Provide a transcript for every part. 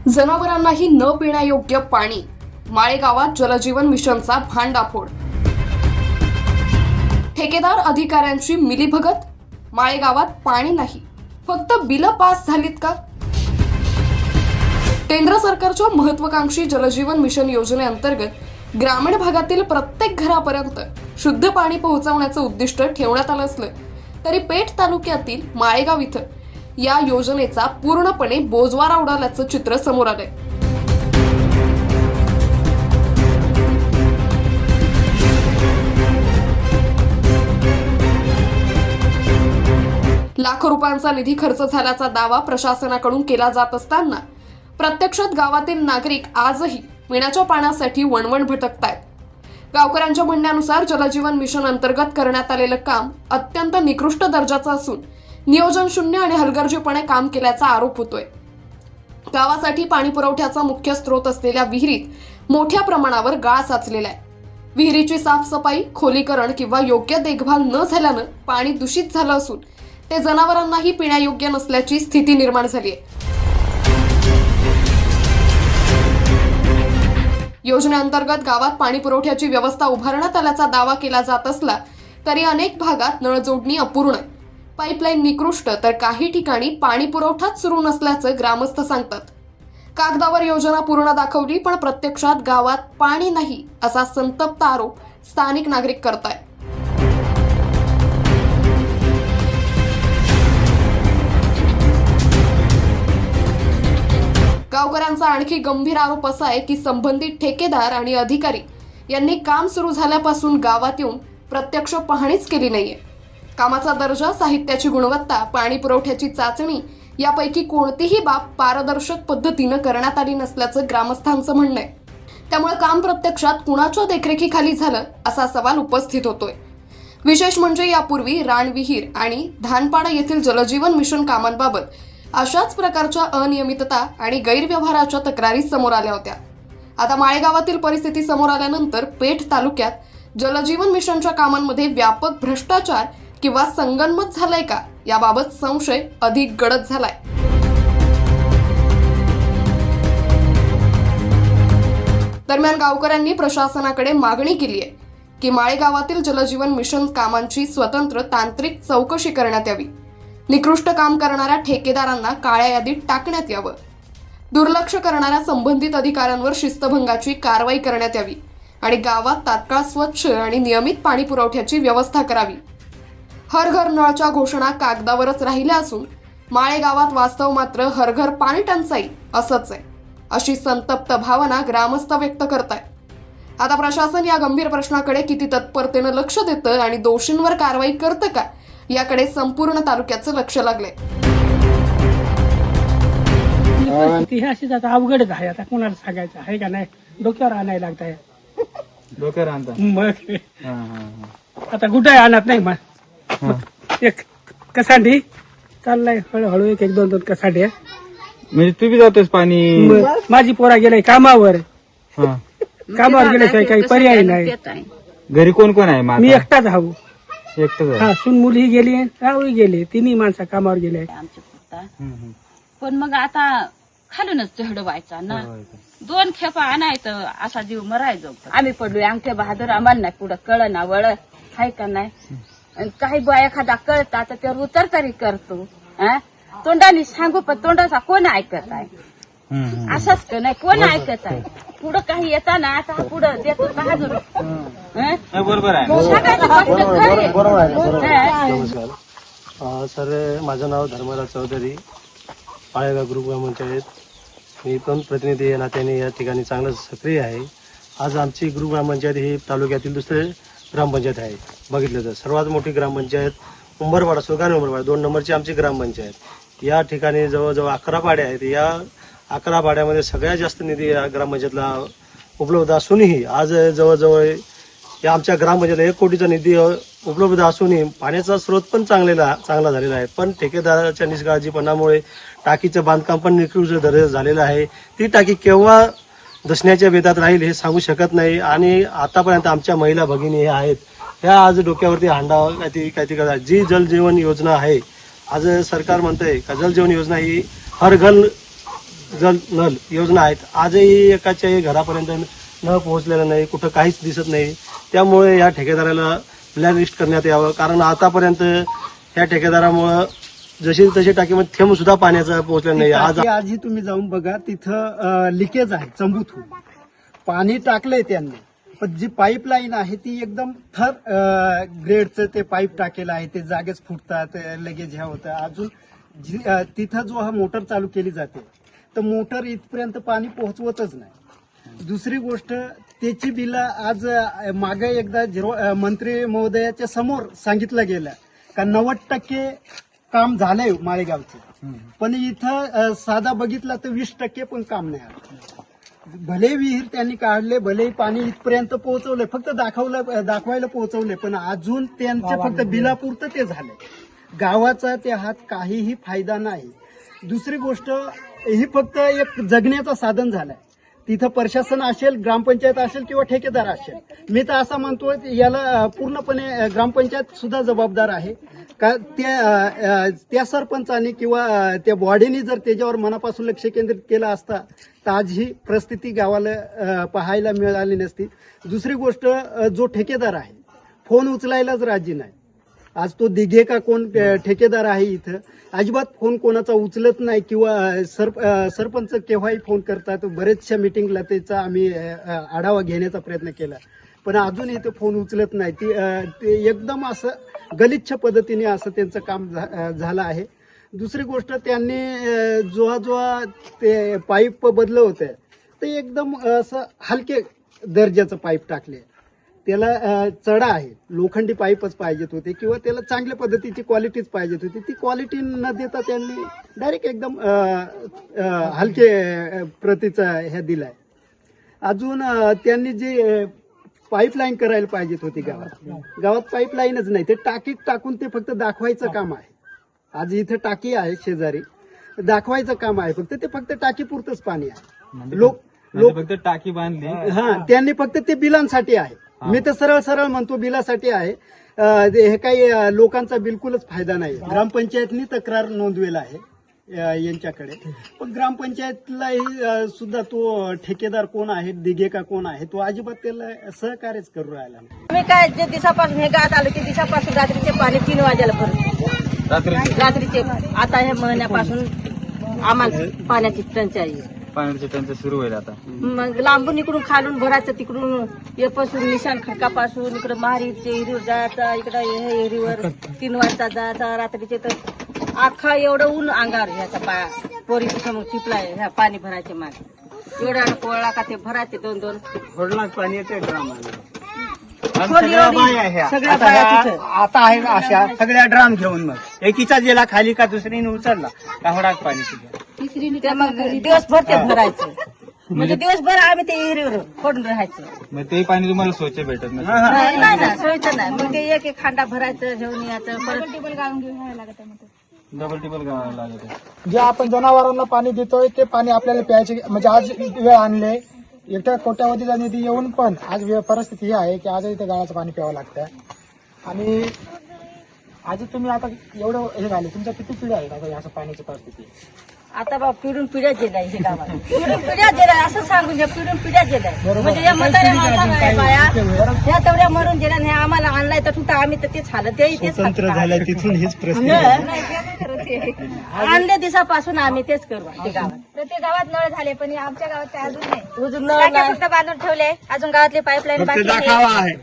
जनावरांनाही न पिण्यायोग्य पाणी, माळेगावात जलजीवन मिशनचा भांडाफोड। ठेकेदार अधिकाऱ्यांची मिलीभगत, माळेगावात पाणी नाही, फक्त बिलं पास झालीत का? केंद्र सरकारच्या महत्त्वाकांक्षी जलजीवन मिशन योजनेअंतर्गत ग्रामीण भागातील प्रत्येक घरापर्यंत शुद्ध पाणी पोहोचवण्याचं उद्दिष्ट ठेवण्यात आलं असलं तरी पेठ तालुक्यातील माळेगाव इथं या योजनेचा पूर्णपणे बोजवारा उडाल्याचं चित्र समोर आलंय। लाखो रुपयांचा निधी खर्च झाल्याचा दावा प्रशासनाकडून केला जात असताना प्रत्यक्षात गावातील नागरिक आजही पिण्याच्या पाण्यासाठी वणवण भटकतायत। गावकऱ्यांच्या म्हणण्यानुसार जलजीवन मिशन अंतर्गत करण्यात आलेलं काम अत्यंत निकृष्ट दर्जाचं असून नियोजन शून्य आणि हलगर्जीपणे काम केल्याचा आरोप होतोय। गावासाठी पाणी पुरवठ्याचा मुख्य स्रोत असलेल्या विहिरीत मोठ्या प्रमाणावर गाळ साचलेला आहे। विहिरीची साफसफाई, खोलीकरण किंवा योग्य देखभाल न झाल्यानं पाणी दूषित झालं असून ते जनावरांनाही पिण्यायोग्य नसल्याची स्थिती निर्माण झाली आहे। योजनेअंतर्गत गावात पाणी पुरवठ्याची व्यवस्था उभारण्यात आल्याचा दावा केला जात असला तरी अनेक भागात नळ जोडणी अपूर्ण, पाईपलाईन निकृष्ट तर काही ठिकाणी पाणी पुरवठाच सुरू नसल्याचं ग्रामस्थ सांगतात। कागदावर योजना पूर्ण दाखवली पण प्रत्यक्षात गावात पाणी नाही असा संतप्त आरोप स्थानिक नागरिक करतायत। गावकऱ्यांचा आणखी गंभीर आरोप असा आहे की संबंधित ठेकेदार आणि अधिकारी यांनी काम सुरू झाल्यापासून गावात येऊन प्रत्यक्ष पाहणीच केली नाहीये। कामाचा दर्जा, साहित्याची गुणवत्ता, पाणी पुरवठ्याची चाचणी यापैकी कोणतीही बाब पारदर्शक पद्धतीनं करण्यात आली नसल्याचं ग्रामस्थांचं म्हणणं आहे। त्यामुळे काम प्रत्यक्षात कुणाच्या देखरेखीखाली झालं असा सवाल उपस्थित होतोय। विशेष म्हणजे यापूर्वी रानविहीर आणि धानपाडा येथील जलजीवन मिशन कामांबाबत अशाच प्रकारच्या अनियमितता आणि गैरव्यवहाराच्या तक्रारी समोर आल्या होत्या। आता माळेगावातील परिस्थिती समोर आल्यानंतर पेठ तालुक्यात जलजीवन मिशनच्या कामांमध्ये व्यापक भ्रष्टाचार किंवा संगनमत झालंय का याबाबत संशय अधिक गडद झालाय। दरम्यान गावकऱ्यांनी प्रशासनाकडे मागणी केली आहे की माळेगावातील जलजीवन मिशन कामांची स्वतंत्र तांत्रिक चौकशी करण्यात यावी, निकृष्ट काम करणाऱ्या ठेकेदारांना काळ्या यादीत टाकण्यात यावं, दुर्लक्ष करणाऱ्या संबंधित अधिकाऱ्यांवर शिस्तभंगाची कारवाई करण्यात यावी आणि गावात तात्काळ स्वच्छ आणि नियमित पाणी पुरवठ्याची व्यवस्था करावी। हर घर नळच्या घोषणा कागदावरच राहिल्या असून माळेगावात वास्तव मात्र हर घर पाणी टंचाई असंच आहे, अशी संतप्त भावना ग्रामस्थ व्यक्त करतायत। आता प्रशासन या गंभीर प्रश्नाकडे किती तत्परतेनं लक्ष देतं आणि दोषींवर कारवाई करतं का याकडे संपूर्ण तालुक्याचं लक्ष लागलंय। अशीच आता अवघडच आहे, आता कोणाला सांगायचं आहे का नाही, डोक्यावर आणायला लागत आहे। डोक्यावर आणता मग आता कुठे आणत नाही मग एक कसांडी चाललाय हळूहळू, एक दोन दोन कसांडी म्हणजे तू बी जातोस पाणी? माझी पोरा गेलाय कामावर, कामावर गेल्याशिवाय काही पर्याय नाही। घरी कोण कोण आहे? मी एकटाच आहो। एकटाच? हा, सून मुली गेली, रावळी गेले, तिन्ही माणसं कामावर गेले आमच्या पुरता। पण मग आता खालूनच चढवायचा ना, दोन खेपा आणायचं असा जीव मरायचो। आम्ही पडलोय अंगठ्या बहादूर, आम्हाला नाही पुढं कळ ना वळ हाय का नाही। काही बा एखादा कळत आता त्यावर उतर तरी करतो, तोंडाने सांगू पण तोंडाचा कोण ऐकत आहे? असंच का नाही, कोण ऐकत आहे? पुढं काही येताना आता पुढं देतो बहादूर, बरोबर आहे। नमस्कार सर, माझं नाव धर्मराज चौधरी, माळेगाव ग्रुप ग्रामपंचायत। मी पण प्रतिनिधी या नात्याने या ठिकाणी चांगलं सक्रिय आहे। आज आमची ग्रुप ग्रामपंचायत ही तालुक्यातील दुसरे ग्रामपंचायत आहे। बघितलं तर सर्वात मोठी ग्रामपंचायत उंबरवाडा, सुगाने उंबरवाडा 2 नंबरची आमची ग्रामपंचायत। या ठिकाणी जवळजवळ 11 पाड्या आहेत। या 11 पाड्यामध्ये सगळ्यात जास्त निधी या ग्रामपंचायतला उपलब्ध असूनही आज जवळजवळ या आमच्या ग्रामपंचायतला 1 कोटीचा निधी उपलब्ध असूनही पाण्याचा स्रोत पण चांगला झालेला आहे। पण ठेकेदाराच्या निष्काळजीपणामुळे टाकीचं बांधकाम पण निकृष्ट दर्जाचं झालेलं आहे। ती टाकी केव्हा दसण्याच्या बेतात राहील हे सांगू शकत नाही। आणि आतापर्यंत आमच्या महिला भगिनी ह्या आहेत, ह्या आज डोक्यावरती हांडा काहीतरी करतात। जी जल जीवन योजना आहे, आज सरकार म्हणतंय का जल जीवन योजना ही हर घर जल नल योजना आहेत, आजही एकाच्याही घरापर्यंत न पोहोचलेलं नाही, कुठं काहीच दिसत नाही. त्यामुळे या ठेकेदाराला ब्लॅकलिस्ट करण्यात यावं, कारण आतापर्यंत या ठेकेदारामुळं जशी तशी टाकीमध्ये थेंब सुद्धा पाण्याचा पोहोचला नाही. आज आजही तुम्ही जाऊन बघा, तिथं लिकेज आहे चंबूतून पाणी टाकलंय त्यांनी, पण जी पाईपलाईन आहे ती एकदम थर ग्रेडचं ते पाईप टाकेलं आहे, ते जागेच फुटतात, लगेच ह्या होतं. अजून तिथं जो हा मोटर चालू केली जाते तर मोटर इथपर्यंत पाणी पोहोचवतच नाही. दुसरी गोष्ट, त्याची बिलं आज मागे एकदा मंत्री महोदयाच्या समोर सांगितलं गेलं का 90% काम झालंय माळेगावचं, पण इथं साधा बघितला तर 20% पण काम नाही आलं. भले विहीर त्यांनी काढले, भले पाणी इथपर्यंत पोहोचवलंय, फक्त दाखवायला पोहोचवले, पण अजून त्यांचे फक्त बिलापुरतं ते झाले. गावाचा त्या हात काहीही फायदा नाही. दुसरी गोष्ट, ही फक्त एक जगण्याचं साधन झालंय. तिथं प्रशासन असेल, ग्रामपंचायत असेल किंवा ठेकेदार असेल, मी तर असं म्हणतोय याला पूर्णपणे ग्रामपंचायत सुद्धा जबाबदार आहे का त्या सरपंचाने किंवा त्या बॉडीने जर त्याच्यावर मनापासून लक्ष केंद्रित केलं असता तर आज ही परिस्थिती गावाला पाहायला मिळाली नसती. दुसरी गोष्ट, जो ठेकेदार आहे फोन उचलायलाच राजी नाही. आज तो दिघे का कोण ठेकेदार आहे इथं, अजिबात फोन कोणाचा उचलत नाही किंवा सरपंच केव्हाही फोन करतात. बरेचशा मिटिंगला त्याचा आम्ही आढावा घेण्याचा प्रयत्न केला, पण अजूनही ते फोन उचलत नाही. ते एकदम असं गलिच्छ पद्धतीने असं त्यांचं काम झालं आहे. दुसरी गोष्ट, त्यांनी जेव्हा ते पाईप बदलं होतं ते एकदम असं हलके दर्जाचं पाईप टाकले. त्याला चढा आहे, लोखंडी पाईपच पाहिजेत होते किंवा त्याला चांगल्या पद्धतीची क्वालिटीच पाहिजेत होती. ती क्वालिटी न देता त्यांनी डायरेक्ट एकदम हलके प्रतीचा ह्या दिलाय. अजून त्यांनी जी पाईपलाईन करायला पाहिजेत होती गावात पाईपलाईनच नाही. ते टाकीत टाकून ते फक्त दाखवायचं काम आहे. आज इथे टाकी आहे शेजारी, दाखवायचं काम आहे फक्त. ते फक्त टाकीपुरतंच पाणी आहे. लोक फक्त टाकी बांधली, हा, त्यांनी फक्त ते बिलांसाठी आहे. मी तर सरळ म्हणतो बिलासाठी आहे. हे काही लोकांचा बिलकुलच फायदा नाही. ग्रामपंचायतनी तक्रार नोंदवेला आहे यांच्याकडे, पण ग्रामपंचायतलाही सुद्धा तो ठेकेदार कोण आहे, दिघे का कोण आहे, तो अजिबात त्याला सहकार्यच करू राहिला नाही. आम्ही काय जे दिवसापासून हे गावात आलो ते दिवसापासून रात्रीचे पाणी 3 वाजायला रात्रीचे. आता हे महिन्यापासून आम्हाला पाण्याची टंचाई आहे. पाण्याची टंचाई सुरू होईल आता. मग लांबून इकडून खालून भरायचं, तिकडून येपासून निशाण खडकापासून इकडे महारीचे हिरीवर जायचं, इकडे हे हिरीवर 3 वाजता जायचा रात्रीचे. तर अख्खा एवढं ऊन अंगावर ह्याचा पाया पोरी तिथं मग टिपलाय ह्या पाणी भरायचे मागे एवढा कोळा का ते भरायचे 2-2 पाणी येते सगळ्या बाया तिथं. आता आहे अशा सगळ्या ड्राम घेऊन मग एकीचा गेला खाली का दुसरीने उचलला का होडाक पाणी ते मग दिवसभर ते भरायचं. म्हणजे दिवसभर आम्ही ते हिरीवर पडून राहायचं. मग ते पाणी तुम्हाला स्वच्छ भेटत नाही. नाही ना, सोयीचं नाही. मग ते एक खांडा भरायचं, घेऊन यायचं, परत टेबल गाळून घेऊन यायला लागत. डबल टिबल गावाला लागत आहे. जे आपण जनावरांना पाणी देतोय ते पाणी आपल्याला प्यायचे, म्हणजे आज वेळ आणले एकट्या कोट्यावधीचा निधी येऊन पण आज परिस्थिती ही आहे की आजही ते गावाचं पाणी प्यावं लागतं. आणि आज तुम्ही आता एवढं हे झाले, तुमच्या किती पिढ्या आहेत आता याचं पाण्याची परिस्थिती? आता बा पिढून पिढ्या गेलाय हे गावात. पिढून पिढ्या गेलाय असं सांगून घ्या. पिढून पिढ्या गेलाय म्हणजे या म्हाताऱ्या माणसाला बाया ह्या तेवढ्या मरून गेल्या नाही. आम्हाला आणलाय तर सुद्धा आम्ही तर तेच हालत तेच स्वतंत्र झालं तिथून हीच प्रश्न आणल्या दिवसापासून आम्ही तेच करू ते गावात. प्रत्येक गावात नळ झाले, पण आमच्या गावात ते अजून नाही. अजून नळ टाक्या नाही. फक्त बांधून ठेवले, अजून गावातले पाईपलाईन बाकी आहे. दाखवा आहे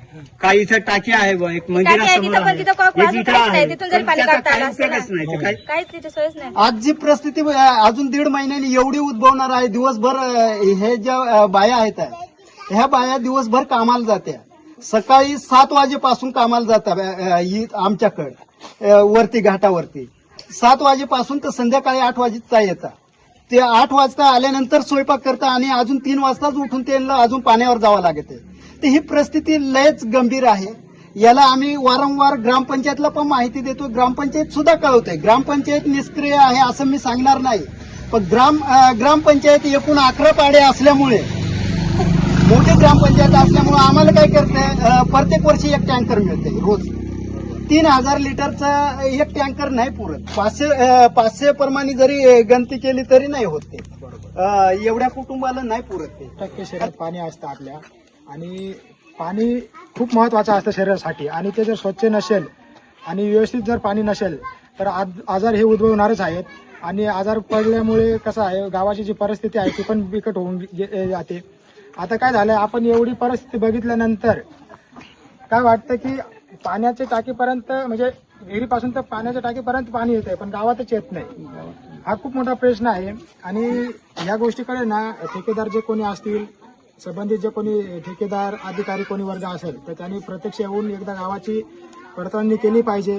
काही इथं टाकी आहे बा, एक टाकी आहे तिथं, पण तिथं कॉक अजून इथं काहीच नाही. आहे. तिथून जरी पाणी त्याचा काढता आलं काही असतं उपयोगच नाही. ते ना, काही काहीच तिथे सोयच नाही. आज जी परिस्थिती अजून 1.5 महिन्यांनी एवढी उद्भवणार आहे. दिवसभर हे ज्या बाया आहेत ह्या बाया दिवसभर कामाला जात्या. सकाळी 7 वाजेपासून कामाला जातात आमच्याकडे वरती घाटावरती. 7 वाजेपासून तर संध्याकाळी 8 वाजता येतात. ते 8 वाजता आल्यानंतर स्वयंपाक करतात आणि अजून 3 वाजताच उठून त्यांना अजून पाण्यावर जावं लागत आहे. तर ही परिस्थिती लयच गंभीर आहे. याला आम्ही वारंवार ग्रामपंचायतला पण माहिती देतो, ग्रामपंचायत सुद्धा कळवते. ग्रामपंचायत निष्क्रिय आहे असं मी सांगणार नाही, पण ग्रामपंचायत एकूण 11 पाडे असल्यामुळे, मोठी ग्रामपंचायत असल्यामुळे आम्हाला काय करते, प्रत्येक वर्षी 1 टँकर मिळते रोज. 3,000 लिटरचा एक टँकर नाही पुरत. 500 प्रमाणे जरी गणती केली तरी नाही होत ते. एवढ्या कुटुंबाला नाही पुरत ते. टक्के शरीरात पाणी असतं आपल्या, आणि पाणी खूप महत्वाचं असतं शरीरासाठी, आणि ते जर स्वच्छ नसेल आणि व्यवस्थित जर पाणी नसेल तर आजार हे उद्भवणारच आहेत. आणि आजार पडल्यामुळे कसं आहे, गावाची जी परिस्थिती आहे ती पण बिकट होऊन जाते. आता काय झालंय, आपण एवढी परिस्थिती बघितल्यानंतर काय वाटतं की पाण्याच्या टाकीपर्यंत, म्हणजे विहिरीपासून तर पाण्याच्या टाकीपर्यंत पाणी येत आहे पण गावातच येत नाही. हा खूप मोठा प्रश्न आहे. आणि या गोष्टीकडे ना ठेकेदार जे कोणी असतील, संबंधित जे कोणी ठेकेदार अधिकारी कोणी वर्ग असेल तर त्यांनी प्रत्यक्ष येऊन एकदा गावाची पडताळणी केली पाहिजे.